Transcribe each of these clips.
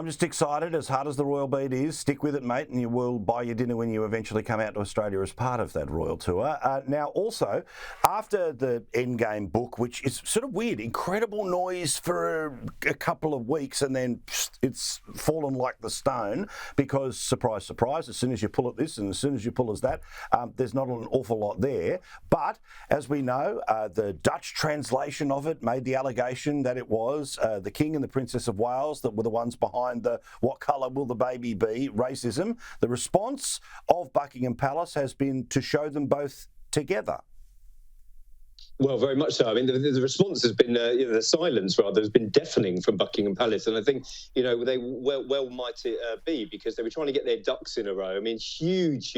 I'm just excited. As hard as the royal beat is, stick with it, mate, and you will buy your dinner when you eventually come out to Australia as part of that royal tour. Now, also, after the Endgame book, which is sort of weird, incredible noise for a couple of weeks, and then it's fallen like the stone because, surprise, surprise, as soon as you pull at this and as soon as you pull as that, there's not an awful lot there. But as we know, the Dutch translation of it made the allegation that it was the King and the Princess of Wales that were the ones behind the "what colour will the baby be" racism. The response of Buckingham Palace has been to show them both together. Well, very much so. I mean, the response has been, the silence rather has been deafening from Buckingham Palace, and I think they well might it be because they were trying to get their ducks in a row. I mean, huge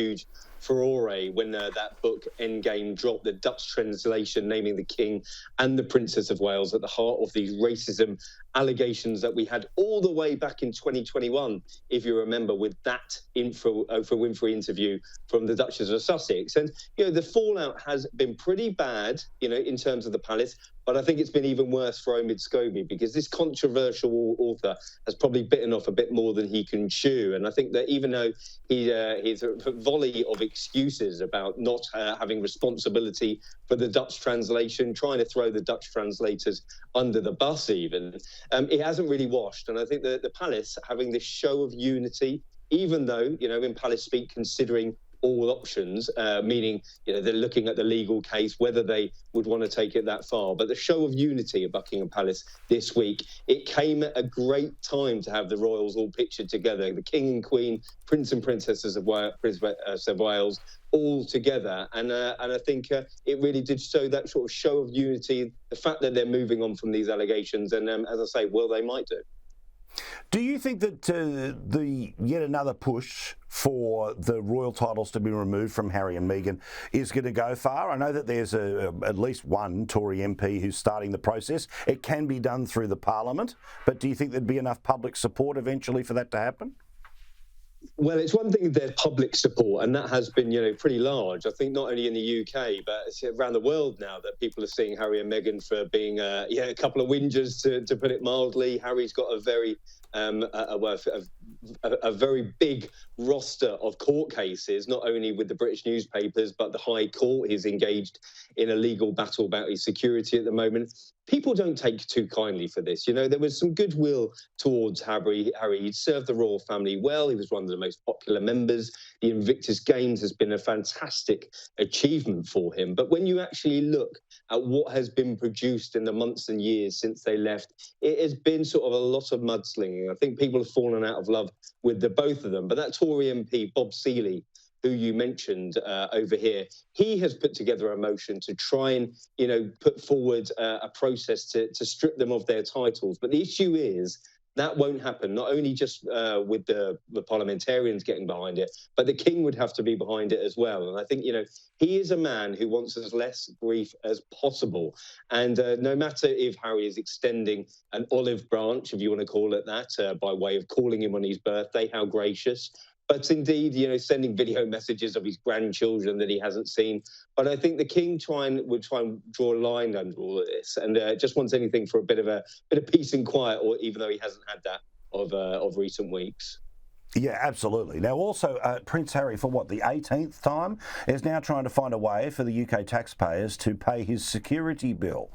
furore when that book Endgame dropped, the Dutch translation naming the King and the Princess of Wales at the heart of these racism allegations that we had all the way back in 2021, if you remember, with that Oprah Winfrey interview from the Duchess of Sussex. And the fallout has been pretty bad, in terms of the palace. But I think it's been even worse for Omid Scobie because this controversial author has probably bitten off a bit more than he can chew. And I think that even though he's a volley of excuses about not having responsibility for the Dutch translation, trying to throw the Dutch translators under the bus even, it hasn't really washed. And I think that the palace having this show of unity, even though, in palace speak, considering all options, meaning they're looking at the legal case, whether they would want to take it that far. But the show of unity at Buckingham Palace this week, it came at a great time to have the royals all pictured together, the King and Queen, Prince and Princesses of Wales, all together. And I think it really did show that sort of show of unity, the fact that they're moving on from these allegations. And as I say, well, they might do. Do you think that the yet another push for the royal titles to be removed from Harry and Meghan is going to go far? I know that there's at least one Tory MP who's starting the process. It can be done through the Parliament, but do you think there'd be enough public support eventually for that to happen? Well, it's one thing there's public support, and that has been, pretty large. I think not only in the UK, but it's around the world now that people are seeing Harry and Meghan for being, a couple of whingers, to put it mildly. Harry's got a very very big roster of court cases, not only with the British newspapers, but the High Court. He's engaged in a legal battle about his security at the moment. People don't take too kindly for this. There was some goodwill towards Harry. He served the royal family well. He was one of the most popular members. The Invictus Games has been a fantastic achievement for him. But when you actually look at what has been produced in the months and years since they left, it has been sort of a lot of mudslinging. I think people have fallen out of love with the both of them. But that Tory MP, Bob Seeley, who you mentioned over here, he has put together a motion to try and, put forward a process to strip them of their titles. But the issue is that won't happen, not only just with the parliamentarians getting behind it, but the King would have to be behind it as well. And I think, he is a man who wants as less grief as possible. And no matter if Harry is extending an olive branch, if you want to call it that, by way of calling him on his birthday, how gracious. But indeed, sending video messages of his grandchildren that he hasn't seen. But I think the King would try and draw a line under all of this, and just wants anything for a bit of peace and quiet, or even though he hasn't had that of recent weeks. Yeah, absolutely. Now, also, Prince Harry, for the 18th time, is now trying to find a way for the UK taxpayers to pay his security bill.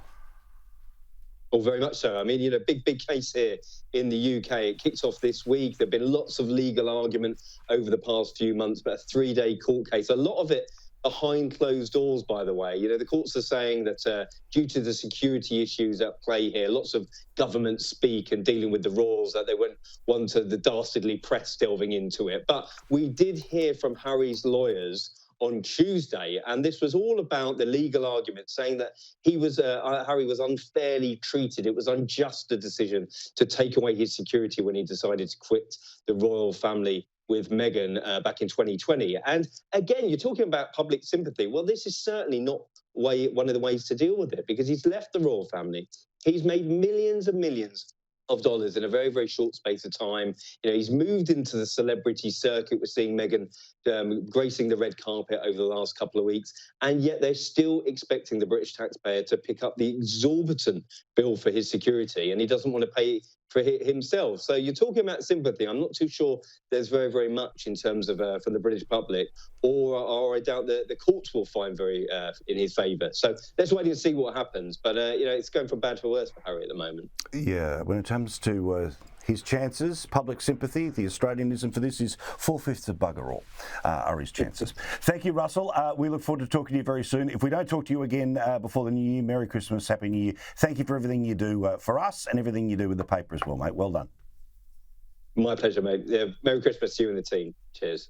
Oh, very much so. I mean, big case here in the UK. It kicked off this week. There have been lots of legal argument over the past few months, but a 3-day court case. A lot of it behind closed doors, by the way. The courts are saying that due to the security issues at play here, lots of government speak and dealing with the royals, that they wouldn't want the dastardly press delving into it. But we did hear from Harry's lawyers on Tuesday, and this was all about the legal argument, saying that Harry was unfairly treated. It was unjust, a decision to take away his security when he decided to quit the royal family with Meghan back in 2020. And again, you're talking about public sympathy. Well, this is certainly not one of the ways to deal with it, because he's left the royal family. He's made millions and millions of dollars in a very, very short space of time. He's moved into the celebrity circuit. We're seeing Meghan gracing the red carpet over the last couple of weeks, and yet they're still expecting the British taxpayer to pick up the exorbitant bill for his security, and he doesn't want to pay himself. So you're talking about sympathy. I'm not too sure there's very, very much in terms of from the British public, or I doubt that the courts will find very in his favour. So let's wait and see what happens. But it's going from bad to worse for Harry at the moment. Yeah, when it comes to his chances, public sympathy, the Australianism for this is 4/5 of bugger all are his chances. Thank you, Russell. We look forward to talking to you very soon. If we don't talk to you again before the new year, Merry Christmas, Happy New Year. Thank you for everything you do for us and everything you do with the paper as well, mate. Well done. My pleasure, mate. Yeah, Merry Christmas to you and the team. Cheers.